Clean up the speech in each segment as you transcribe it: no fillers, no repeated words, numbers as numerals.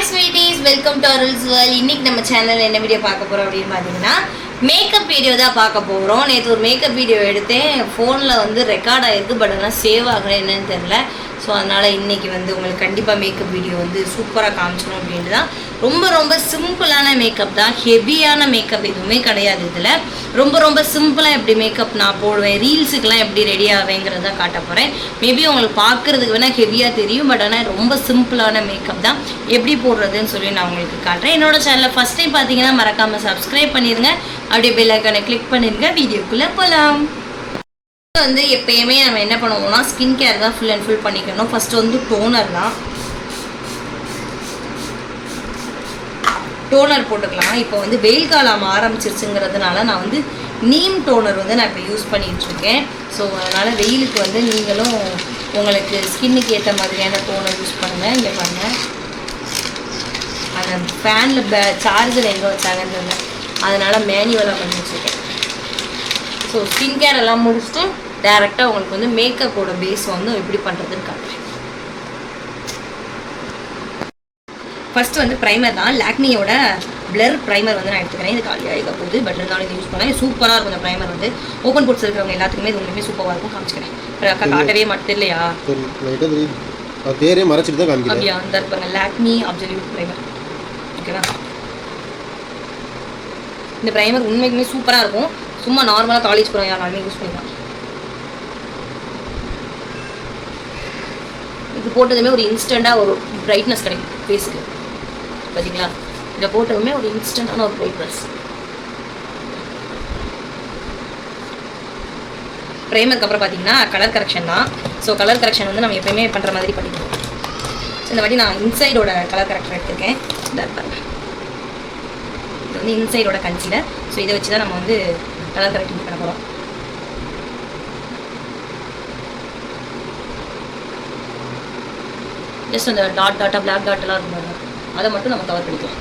Hi sweeties, welcome to Arul's World. இன்னைக்கு நம்ம சேனல்ல என்ன வீடியோ பார்க்க போறோம் அப்படினு பாத்தீங்கன்னா மேக்கப் வீடியோ தான் பார்க்க போறோம். நேத்து ஒரு மேக்கப் வீடியோ எடுத்தேன். ஃபோன்ல வந்து ரெக்கார்ட் ஆயிருக்கு, பட் ஆனா சேவ் ஆகல என்னன்னு தெரியல. ஸோ அதனால் இன்றைக்கி வந்து உங்களுக்கு கண்டிப்பாக மேக்கப் வீடியோ வந்து சூப்பராக காமிச்சிடும் அப்படின்ட்டு தான். ரொம்ப சிம்பிளான மேக்கப் தான், ஹெவியான மேக்கப் எதுவுமே கிடையாது. இதில் ரொம்ப சிம்பிளாக எப்படி மேக்கப் நான் போடுவேன், ரீல்ஸுக்கெலாம் எப்படி ரெடி ஆவேங்கிறத தான் காட்ட போகிறேன். மேபி உங்களுக்கு பார்க்குறதுக்கு வேணால் ஹெவியாக தெரியும், பட் ஆனால் ரொம்ப சிம்பிளான மேக்கப் தான். எப்படி போடுறதுன்னு சொல்லி நான் உங்களுக்கு காட்டுறேன். என்னோடய சேனலில் ஃபஸ்ட் டைம் பார்த்தீங்கன்னா மறக்காமல் சப்ஸ்கிரைப் பண்ணிடுங்க, அப்படியே பெல் ஐக்கானை கிளிக் பண்ணிடுங்க. வீடியோக்குள்ளே போகலாம். வந்து எப்பயுமே நம்ம என்ன பண்ணுவோம்னா ஸ்கின் கேர் தான் ஃபுல் அண்ட் ஃபுல் பண்ணிக்கணும். ஃபர்ஸ்ட் வந்து டோனர் போட்டுக்கலாம். இப்போ வந்து வெயில் காலம் ஆரம்பிச்சிருச்சுங்கிறதுனால நான் வந்து நீம் டோனர் வந்து நான் இப்போ யூஸ் பண்ணிகிட்ருக்கேன். ஸோ அதனால் வெயிலுக்கு வந்து நீங்களும் உங்களுக்கு ஸ்கின்னுக்கு ஏற்ற மாதிரியான டோனர் யூஸ் பண்ணுங்கள். இங்கே பாருங்கள், அந்த ஃபேனில் சார்ஜர் எங்கே வச்சாங்கன்னு தெரியல, அதனால் மேனுவலாக பண்ணி வச்சுருக்கேன். ஸோ ஸ்கின் கேர் எல்லாம் முடிச்சுட்டு டேரெக்டாக உங்களுக்கு வந்து மேக்கப்போட பேஸ் வந்து எப்படி பண்ணுறதுன்னு காட்டுறேன். ஃபஸ்ட்டு வந்து ப்ரைமர் தான், லாக்மியோட பிளர் ப்ரைமர் வந்து நான் எடுத்துக்கிறேன். இது காலியாக இருக்க போகுது, பட் இருந்தாலும் இது யூஸ் பண்ணேன். சூப்பராக இருக்கும் இந்த ப்ரைமர் வந்து. ஓப்பன் போட்ஸ் இருக்கிறவங்க எல்லாத்துக்குமே இது உங்களுமே சூப்பராக இருக்கும். காமிச்சிக்கிறேன். அக்கா காட்டவே மட்டும் இல்லையா, பேரே மறைச்சிட்டு தான் காமிக்கிறேன். அப்படியா அந்த இருப்பாங்க லாக்மி அப்சல்யூட் ப்ரைமர். ஓகேவா, இந்த ப்ரைமர் உண்மைக்குமே சூப்பராக இருக்கும். சும்மா நார்மலாக காலேஜ் போகிறோம் யாராலுமே யூஸ் பண்ணிக்கலாம். இது போட்டதுமே ஒரு இன்ஸ்டண்ட்டாக ஒரு பிரைட்னஸ் கிடைக்கும் ஃபேஸுக்கு. பார்த்தீங்களா, இதை போட்டதுமே ஒரு இன்ஸ்டண்ட்டான ஒரு பிரைட்னஸ். ப்ரைமருக்கு அப்புறம் பார்த்தீங்கன்னா கலர் கரெக்ஷன் தான். ஸோ கலர் கரெக்ஷன் வந்து நம்ம எப்பயுமே பண்ணுற மாதிரி பண்ணிக்கணும். ஸோ இந்த வாட்டி நான் இன்சைடோட கலர் கரெக்ஷன் எடுத்துருக்கேன். இந்த பாருங்கள், இது வந்து இன்சைடோட கன்சீலர். ஸோ இதை வச்சு தான் நம்ம வந்து கலர் கரெக்டிங் பண்ண போகிறோம். ஜஸ்ட் அந்த டாட்டா பிளாக் டாட்டெல்லாம் இருக்கும், அதை மட்டும் நம்ம கவர் பண்ணிக்கலாம்.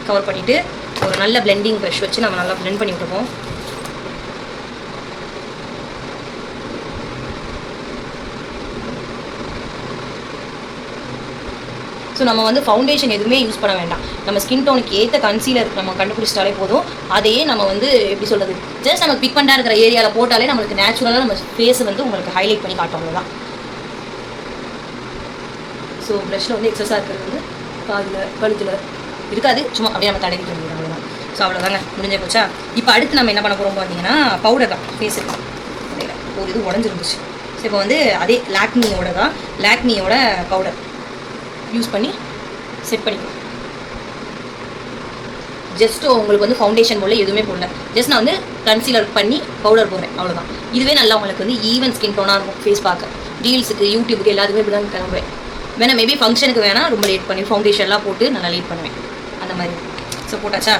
கவர் பண்ணிவிட்டு ஒரு நல்ல பிளெண்டிங் ப்ரஷ் வச்சு நம்ம நல்லா பிளெண்ட் பண்ணி விட்டுருப்போம். ஸோ நம்ம வந்து ஃபவுண்டேஷன் எதுவுமே யூஸ் பண்ண வேண்டாம். நம்ம ஸ்கின் டோனுக்கு ஏற்ற கன்சீலர் நம்ம கண்டுபிடிச்சிட்டாலே போதும். அதையே நம்ம வந்து எப்படி சொல்கிறது, ஜஸ்ட் நம்ம பிக்மெண்ட்டாக இருக்கிற ஏரியாவில் போட்டாலே நம்மளுக்கு நேச்சுரலாக நம்ம ஃபேஸை வந்து உங்களுக்கு ஹைலைட் பண்ணி காட்டும். அவ்வளோதான். ஸோ ப்ரஷ்ஷில் வந்து எக்ஸஸாக இருக்கிறது வந்து காதில் கழுத்தில் இருக்காது, சும்மா அப்படியே நம்ம தடவிக்க முடியும். அவ்வளோதான். ஸோ அவ்வளோதாங்க, முடிஞ்ச போச்சா. இப்போ அடுத்து நம்ம என்ன பண்ண போகிறோம் பார்த்தீங்கன்னா பவுடர் தான் ஃபேஸுக்கு. ஒரு இது உடஞ்சிருந்துச்சு. ஸோ இப்போ வந்து அதே லாக்மியோட பவுடர் யூஸ் பண்ணி செட் பண்ணிக்கலாம். ஜஸ்ட் உங்களுக்கு வந்து ஃபவுண்டேஷன் போடல, எதுவுமே போடல. ஜஸ்ட் நான் வந்து கன்சீலர் பண்ணி பவுடர் போடுறேன், அவ்வளோதான். இதுவே நல்லா உங்களுக்கு வந்து ஈவன் ஸ்கின் டோனாக இருக்கும் ஃபேஸ் பார்க்க. ரீல்ஸுக்கு யூடியூபுக்கு எல்லாத்துக்குமே இப்படி தான் கிளம்புவேன். வேணால் மேபி ஃபங்க்ஷனுக்கு வேணால் ரொம்ப லேட் பண்ணி ஃபவுண்டேஷன்லாம் போட்டு நல்லா லேட் பண்ணுவேன், அந்த மாதிரி. ஸோ போட்டாச்சா.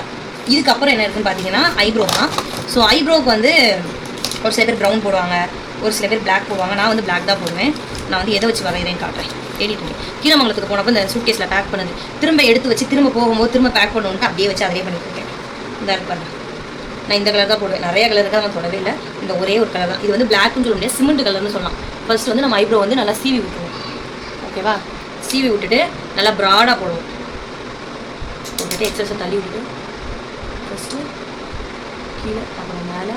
இதுக்கப்புறம் என்ன இருக்குன்னு பார்த்தீங்கன்னா ஐப்ரோ தான். ஸோ ஐப்ரோவுக்கு வந்து ஒரு சில பேர் ப்ரௌன் போடுவாங்க, ஒரு சில பேர் பிளாக் போடுவாங்க. நான் வந்து பிளாக் தான் போடுவேன். நான் வந்து எதை வச்சு வரைகிறேன்னு காட்டுறேன். தேடிட்டு கீழமங்கலத்துக்கு போனப்போ இந்த சூட் கேஸில் பேக் பண்ணது திரும்ப எடுத்து வச்சு திரும்ப போகும்போது திரும்ப பேக் பண்ணுவோன்ட்டு அப்படியே வச்சு அதிலே பண்ணிட்டு இருக்கேன். இந்த இருப்பாரு, நான் இந்த கலர் தான் போடுவேன். நிறைய கலர் இருக்கா, நான் தொடவே இல்லை. இந்த ஒரே ஒரு கலர் தான். இது வந்து பிளாக்னு சொல்ல முடியாது, சிமெண்ட் கலர்னு சொல்லலாம். ஃபர்ஸ்ட் வந்து நம்ம ஐப்ரோ வந்து நல்லா சீவி விட்டுருவோம். ஓகேவா, சீவி விட்டுட்டு நல்லா ப்ராடாக போடுவோம். போட்டுட்டு எக்ஸஸை தள்ளி விட்டுட்டு ஃபஸ்ட்டு கீழே அப்புறம் மேலே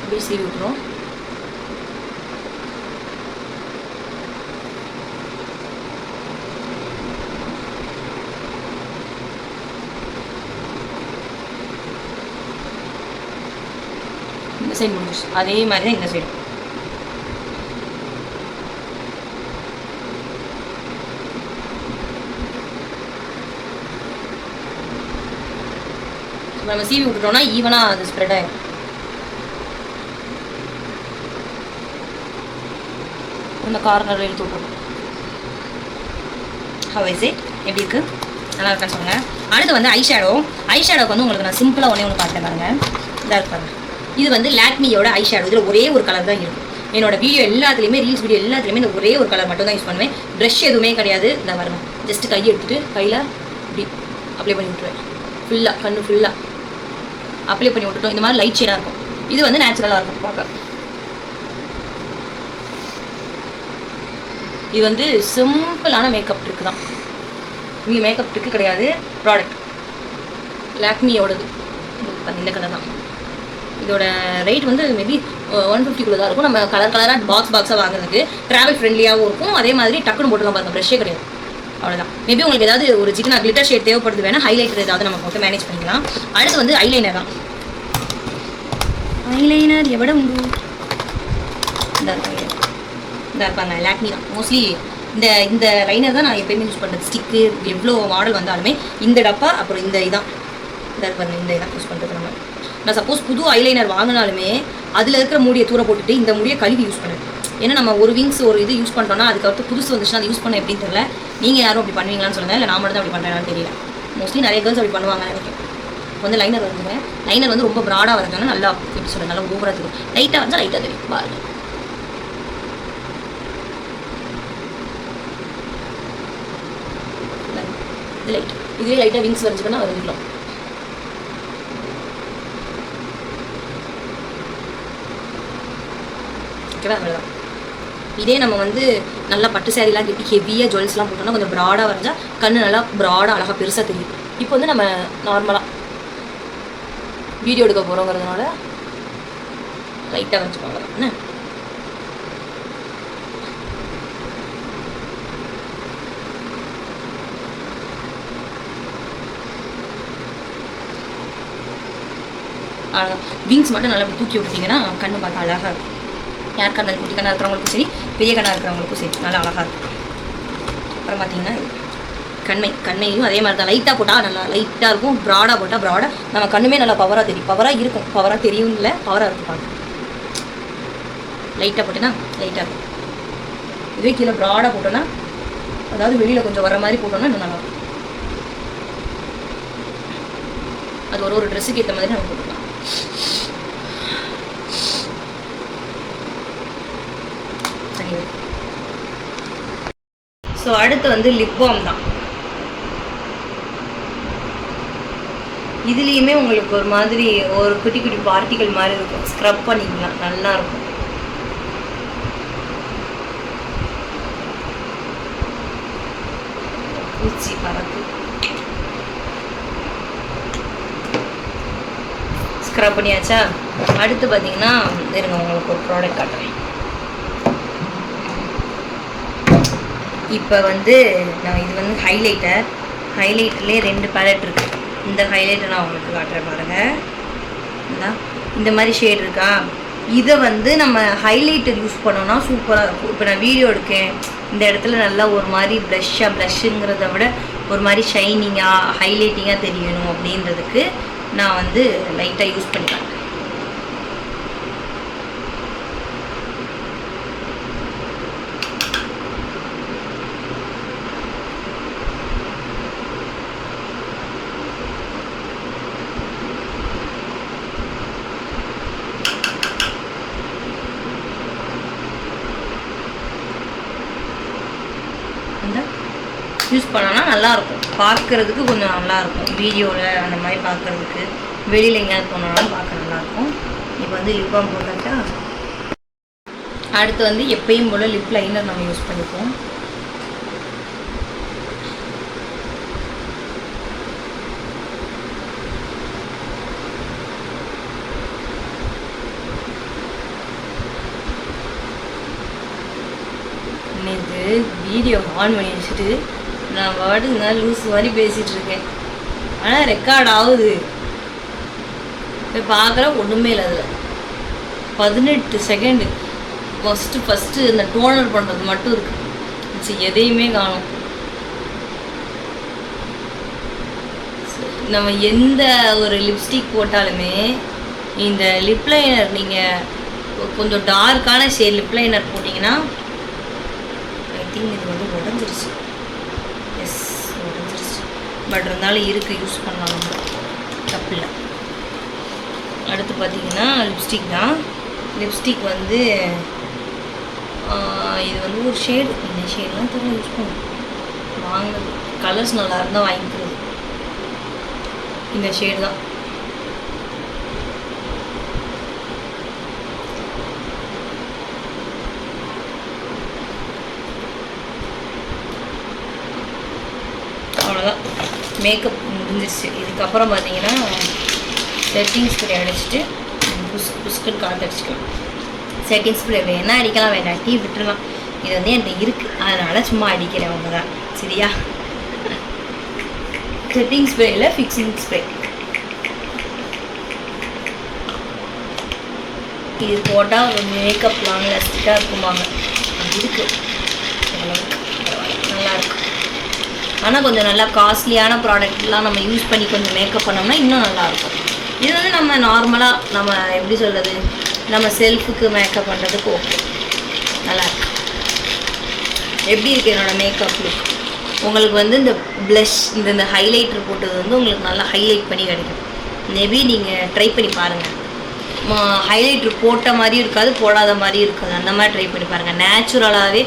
அப்படியே சீவி விட்டுருவோம். இந்த சைடு முடிஞ்சிச்சு, அதே மாதிரி தான் இந்த சைடு. நம்ம சீவி விட்டுட்டோம்னா ஈவனாக அது ஸ்ப்ரெட் ஆகிடும். அந்த கார்னர் இழுத்து விட்டுருவோம். ஹவ் இஸ் இட், எப்படி இருக்குது, நல்லா இருக்கான்னு சொல்லுங்கள். அடுத்து வந்து ஐஷேடோக்கு வந்து உங்களுக்கு நான் சிம்பிளாக ஒன்று காட்டுறேன் பாருங்கள். இதாக இருப்பாங்க, இது வந்து லாக்மியோட ஐஷேடோ. இதில் ஒரே ஒரு கலர் தான் இருக்கும். என்னோட வீடியோ எல்லாத்துலேயுமே, ரீல்ஸ் வீடியோ எல்லாத்துலேயுமே இந்த ஒரே ஒரு கலர் மட்டும் தான் யூஸ் பண்ணுவேன். ப்ரஷ் எதுவுமே கிடையாது. இந்த வரணும், ஜஸ்ட்டு கையை எடுத்துகிட்டு கையில் இப்படி அப்ளை பண்ணி விட்டுருவேன். ஃபுல்லாக கண்ணு ஃபுல்லாக அப்ளை பண்ணி விட்டுட்டோம். இந்த மாதிரி லைட் ஷேடாக இருக்கும். இது வந்து நேச்சுரலாக இருக்கும் பார்க்க. இது வந்து சிம்பிளான மேக்கப் ட்ரிக் தான். இங்கே மேக்கப் ட்ரிக்கு கிடையாது, ப்ராடக்ட் லாக்மியோடது. இந்த கலர் தான். இதோட ரேட் வந்து மேபி 150 தான் இருக்கும். நம்ம கலர் கலராக பாக்ஸாக வாங்குறதுக்கு ட்ராவல் ஃப்ரெண்ட்லியாகவும் இருக்கும். அதே மாதிரி டக்குன்னு போட்டுலாம் பாருங்க, ப்ரெஷ்ஷே கிடையாது. அவ்வளோதான். மேபி உங்களுக்கு ஏதாவது ஒரு ஜிகினா கிளிட்டர் ஷேட் தேவைப்படுது வேணால் ஹைலைட்டர் ஏதாவது நம்ம போட்டு மேனேஜ் பண்ணிக்கலாம். அடுத்து வந்து ஐலைனர் தான். ஐலைனர் எவ்வளோ உண்டு இந்த இருப்பாங்க லாக்மி தான் மோஸ்ட்லி. இந்த லைனர் தான் நான் எப்பயுமே யூஸ் பண்ணுறது. ஸ்டிக்கு எவ்வளோ மாடல் வந்தாலுமே இந்த டப்பா அப்புறம் இந்த இதான் இந்த இதான் யூஸ் பண்ணுறது. நான் சப்போஸ் புது ஐலைனர் வாங்கினாலுமே அதில் இருக்கிற மூடியை தூர போட்டுட்டு இந்த மூடியை கழுவி யூஸ் பண்ணுவேன். ஏன்னா நம்ம ஒரு விங்ஸ் ஒரு இது யூஸ் பண்ணுறோன்னா அதுக்கடுத்து புதுசு வந்துச்சுன்னா அது யூஸ் பண்ண எப்படின்னு தெரியல. நீங்கள் யாரும் அப்படி பண்ணுவீங்களான்னு சொல்லுங்கள், இல்லை நான் மட்டும் தான் அப்படி பண்ணுறேன்னு தெரியல. மோஸ்ட்லி நிறைய கேர்ள்ஸ் அப்படி பண்ணுவாங்க நினைக்கிறேன். இப்போ வந்து லைனர் வந்துங்க, லைனர் வந்து ரொம்ப ப்ராடாக வரதுனால நல்லா எப்படி சொல்கிறேன், நல்லா ஓவராக தெரியும். லைட்டாக வந்தால் லைட்டாக தெரியும் பாருங்க. இது லைட், இதுவே லைட்டாக விங்ஸ் வரைஞ்சிக்கன்னா வந்துக்கலாம். ஓகேவா? அவ்வளோதான். இதே நம்ம வந்து நல்லா பட்டு சேரீலாம் கட்டி ஹெவியாக ஜுவல்ஸ்லாம் போட்டோம்னா கொஞ்சம் ப்ராடாக வரைஞ்சா கண்ணு நல்லா ப்ராடாக அழகாக பெருசாக தெரியும். இப்போ வந்து நம்ம நார்மலாக வீடியோ எடுக்க போகிறோங்கிறதுனால லைட்டாக வச்சுக்கோங்க. என்ன விங்ஸ் மட்டும் நல்லா தூக்கி விட்டுட்டிங்கன்னா கண்ணு பார்க்க அழகாக இருக்கும். யார் கண்ணு குட்டி கண்ணாக இருக்கிறவங்களுக்கும் சரி, பெரிய கண்ணாக இருக்கிறவங்களுக்கும் சரி நல்லா அழகாக இருக்கும். அப்புறம் பார்த்தீங்கன்னா கண்ணையும் அதே மாதிரி தான் லைட்டாக போட்டால் நல்லா லைட்டாக இருக்கும். ப்ராடாக போட்டால் ப்ராடாக நம்ம கண்ணுமே நல்லா பவராக தெரியும். பவராக இருக்கும், பவராக தெரியும் இல்லை, பவராக இருக்கும் பார்க்க. லைட்டாக போட்டேன்னா லைட்டாக இருக்கும். இதுவே கீழே ப்ராடாக போட்டோன்னா, அதாவது வெளியில் கொஞ்சம் வர மாதிரி போட்டோன்னா இன்னும் நல்லாயிருக்கும். அது ஒரு ட்ரெஸ்ஸுக்கு ஏற்ற மாதிரி நம்ம போட்டுக்கலாம். ஸோ அடுத்து வந்து லிப் பாம் தான். இதுலேயுமே உங்களுக்கு ஒரு மாதிரி ஒரு குட்டி குட்டி பார்ட்டிகள் மாதிரி இருக்கும். ஸ்க்ரப் பண்ணிக்கலாம், நல்லா இருக்கும். பூச்சி பறக்கு. ஸ்க்ரப் பண்ணியாச்சா? அடுத்து பார்த்தீங்கன்னா இருங்க உங்களுக்கு ஒரு ப்ராடக்ட் காட்டுறேன். இப்போ வந்து நான் இது வந்து ஹைலைட்டர்லேயே 2 பேலட் இருக்குது. இந்த ஹைலைட்டர் நான் உங்களுக்கு காட்டுறேன் பாருங்கள். இந்த மாதிரி ஷேட் இருக்கா? இதை வந்து நம்ம ஹைலைட்டர் யூஸ் பண்ணோன்னா சூப்பராக இருக்கும். இப்போ நான் வீடியோ எடுக்கேன், இந்த இடத்துல நல்லா ஒரு மாதிரி ப்ளஷ்ஷுங்கிறத விட ஒரு மாதிரி ஷைனிங்காக ஹைலைட்டிங்காக தெரியணும் அப்படின்றதுக்கு நான் வந்து லைட்டாக யூஸ் பண்ணிக்கிறேன். யூஸ் பண்ணோன்னா நல்லாயிருக்கும், பார்க்குறதுக்கு கொஞ்சம் நல்லாயிருக்கும். வீடியோவில் அந்த மாதிரி பார்க்குறதுக்கு, வெளியில் எங்கேயாவது போனோம்னாலும் பார்க்க நல்லாயிருக்கும். இப்போ வந்து லிப் பாம் போட்டாச்சா? அடுத்து வந்து எப்பயும் போல் லிப் லைனர் நம்ம யூஸ் பண்ணிப்போம். இது வீடியோ ஆன் பண்ணி வச்சுட்டு நான் பாட்டுங்க லூஸ் மாதிரி பேசிகிட்டு இருக்கேன். ஆனால் ரெக்கார்ட் ஆகுது. இப்போ பார்க்குறேன் ஒன்றுமே இல்லை. அதில் 18 செகண்டு ஃபஸ்ட்டு இந்த டோனர் பண்ணுறது மட்டும் இருக்குது. எதையுமே காணும். நம்ம எந்த ஒரு லிப்ஸ்டிக் போட்டாலுமே இந்த லிப் லைனர் நீங்கள் கொஞ்சம் டார்க்கான ஷேட் லிப் லைனர் போட்டிங்கன்னா இது வந்து உடஞ்சிருச்சு. எஸ், உடஞ்சிருச்சு. பட் இருந்தாலும் இருக்குது, யூஸ் பண்ணலாம், நம்ம தப்பில்லை. அடுத்து பார்த்தீங்கன்னா லிப்ஸ்டிக் தான். லிப்ஸ்டிக் வந்து இது வந்து ஒரு ஷேடு, இந்த ஷேட்லாம் தெரியல, யூஸ் பண்ணும் வாங்கினது. கலர்ஸ் நல்லா இருந்தால் வாங்கிக்கிறது. இந்த ஷேடு தான். மேக்கப் முடிஞ்சிருச்சு. இதுக்கப்புறம் பார்த்தீங்கன்னா செட்டிங் ஸ்ப்ரே அடிச்சுட்டு புஷ்குன்னு காற்று அடிச்சுக்கலாம். செட்டிங் ஸ்ப்ரே வேணா அடிக்கலாம், வேண்டாட்டி விட்டுடலாம். இது வந்து என்கிட்ட இருக்குது, அதனால் சும்மா அடிக்கிறேன் அவங்க தான். சரியா? செட்டிங் ஸ்ப்ரேயில் ஃபிக்ஸிங் ஸ்ப்ரே இது போட்டால் மேக்கப் லாங் லாஸ்டிக்காக இருக்குமாங்க. அது இருக்குது, நல்லாயிருக்கும். ஆனால் கொஞ்சம் நல்லா காஸ்ட்லியான ப்ராடக்ட்லாம் நம்ம யூஸ் பண்ணி கொஞ்சம் மேக்கப் பண்ணோம்னா இன்னும் நல்லாயிருக்கும். இது வந்து நம்ம நார்மலாக நம்ம எப்படி சொல்கிறது, நம்ம செல்ஃபுக்கு மேக்கப் பண்ணுறதுக்கு ஓகே, நல்லாயிருக்கு. எப்படி இருக்குது என்னோடய மேக்கப் லுக்? உங்களுக்கு வந்து இந்த ப்ளஷ் இந்த ஹைலைட்டர் போட்டது வந்து உங்களுக்கு நல்லா ஹைலைட் பண்ணி கிடைக்கும். மேபி நீங்கள் ட்ரை பண்ணி பாருங்கள். ஹைலைட்ரு போட்ட மாதிரியும் இருக்காது, போடாத மாதிரியும் இருக்காது. அந்த மாதிரி ட்ரை பண்ணி பாருங்கள். நேச்சுரலாகவே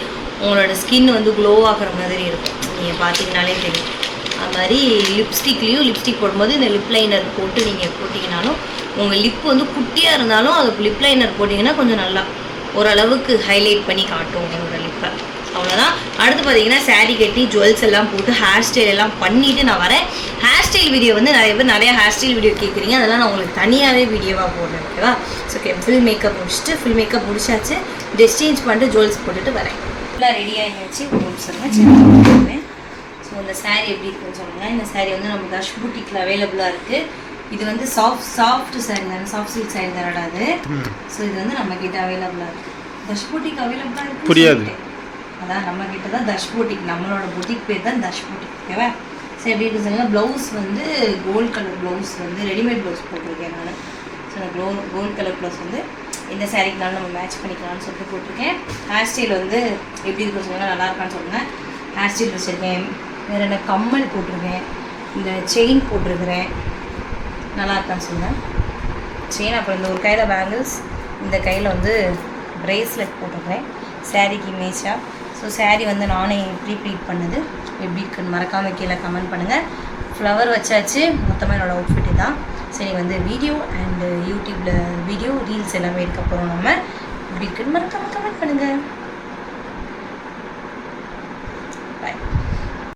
உங்களோட ஸ்கின் வந்து க்ளோ ஆகிற மாதிரி இருக்கும். நீங்கள் பார்த்தீங்கனாலே தெரியும். அது மாதிரி லிப்ஸ்டிக்லேயும் லிப்ஸ்டிக் போடும்போது இந்த லிப் லைனர் போட்டு நீங்கள் போட்டிங்கனாலும் உங்கள் லிப் வந்து குட்டியாக இருந்தாலும் அதுக்கு லிப் லைனர் போட்டிங்கன்னா கொஞ்சம் நல்லா ஓரளவுக்கு ஹைலைட் பண்ணி காட்டும் உங்களோட லிப்பை. அவ்வளோதான். அடுத்து பார்த்தீங்கன்னா சாரீ கட்டி ஜுவல்ஸ் எல்லாம் போட்டு ஹேர் ஸ்டைல் எல்லாம் பண்ணிவிட்டு நான் வரேன். ஹேர் ஸ்டைல் வீடியோ வந்து நிறைய பேர் நிறையா ஹேர் ஸ்டைல் வீடியோ கேட்குறீங்க, அதெல்லாம் நான் உங்களுக்கு தனியாகவே வீடியோவாக போடுறேன். ஓகேவா? ஸோ ஓகே, ஃபுல் மேக்கப் முடிச்சாச்சு. ட்ரெஸ் சேஞ்ச் பண்ணிட்டு ஜுவல்ஸ் போட்டுட்டு வரேன். ஃபுல்லாக ரெடி ஆகிடுச்சு. ஒரு நிமிஷம் போடுவேன். ஸோ இந்த சாரீ எப்படி இருக்குன்னு சொல்லுங்கள். இந்த சாரீ வந்து நம்ம தஷ் பூட்டிக்கில் அவைலபிளாக இருக்குது. இது வந்து சாஃப்ட் சாரீ தானே, சாஃப்ட் சில்க் சாரீ தானடா அது. ஸோ இது வந்து நம்ம கிட்ட அவைலபிளாக இருக்குது. தஷ் பூட்டிக் அவைலபிளாக இருக்குது. புரியாது, அதான் நம்ம கிட்ட தான் தஷ் பூட்டிக், நம்மளோட பூட்டிக் பேர் தான் தஷ் பூட்டிக். ஓகேவா? ஸோ எப்படி இருக்கு சொல்லுங்கள். ப்ளவுஸ் வந்து கோல்ட் கலர் ப்ளவுஸ் வந்து ரெடிமேட் ப்ளவுஸ் போட்டிருக்கேன் நான். ஸோ அந்த கோல்ட் கலர் ப்ளவுஸ் வந்து இந்த சாரீக்குனாலும் நம்ம மேட்ச் பண்ணிக்கலாம்னு சொல்லிட்டு போட்டிருக்கேன். ஹேர் ஸ்டைல் வந்து எப்படி இருக்குன்னு சொல்லுங்கள், நல்லா இருக்கான்னு சொல்லுங்கள். ஹேர் ஸ்டைல் வச்சுருக்கேன். வேறு என்ன கம்மல் போட்டிருக்கேன், இந்த செயின் போட்டிருக்கிறேன், நல்லா இருக்கான்னு சொல்லுங்கள். செயின், அப்புறம் இந்த ஒரு கையில் பேங்கிள்ஸ், இந்த கையில் வந்து ப்ரேஸ்லெட் போட்டிருக்கிறேன் சாரீக்கு இமேஜாக. ஸோ சாரீ வந்து நானே ப்ரீப்ளீட் பண்ணது. எப்படி இருக்குன்னு மறக்காமல் கீழே கமெண்ட் பண்ணுங்கள். ஃப்ளவர் வச்சாச்சு. மொத்தமாக என்னோடய அவுட்ஃபிட்டு தான். சரி, வந்து வீடியோ அண்டு யூடியூப்பில் வீடியோ ரீல்ஸ் எல்லாமே எடுக்க போகிறோம். நம்ம எப்படி இருக்குன்னு மறக்காமல் கமெண்ட் பண்ணுங்கள்.